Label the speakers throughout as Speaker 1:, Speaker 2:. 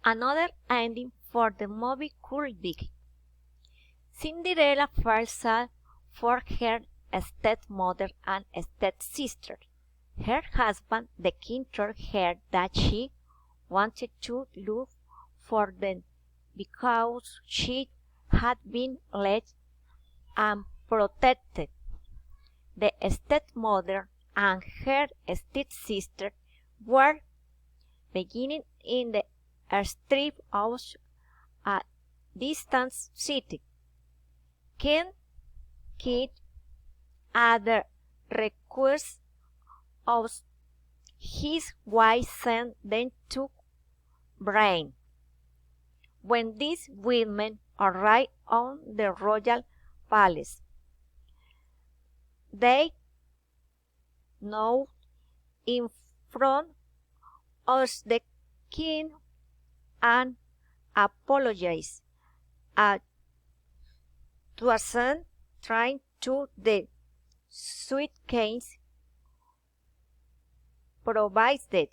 Speaker 1: Another ending for the movie could be Cinderella felt sad for her stepmother and stepsister. Her husband, the king, told her that she wanted to look for them because she had been left unprotected. The stepmother and her stepsister were beginning in the airstrip of a distant city. King Kid, at the request of his wife, sent them to Brian. When these women arrived on the royal palace, they knelt in front of the king and apologized. Toussaint trying to the suitcase provided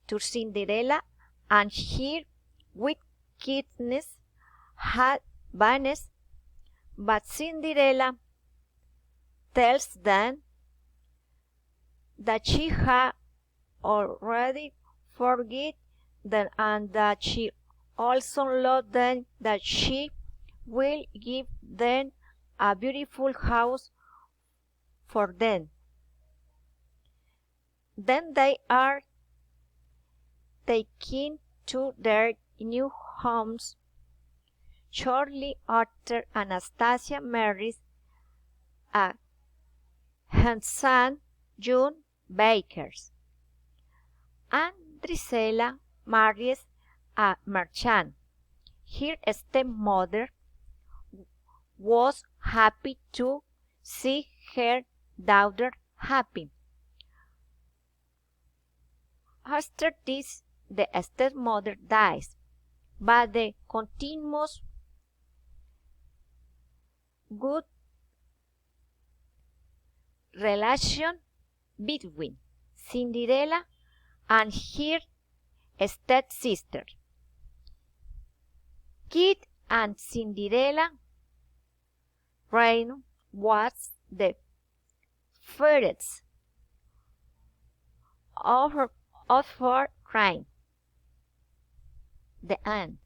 Speaker 1: to Cinderella, and her wickedness had vanished, but Cinderella tells them that she had already forgiven them and that she also loved them, that she will give them a beautiful house for them. Then they are taken to their new homes. Shortly after, Anastasia marries a handsome young baker, and Drizella marries a merchant. Her stepmother was happy to see her daughter happy. After this, the stepmother dies, but the continuous good relation between Cinderella and her stepsister. Kid and Cinderella reign was the first of her crime. The end.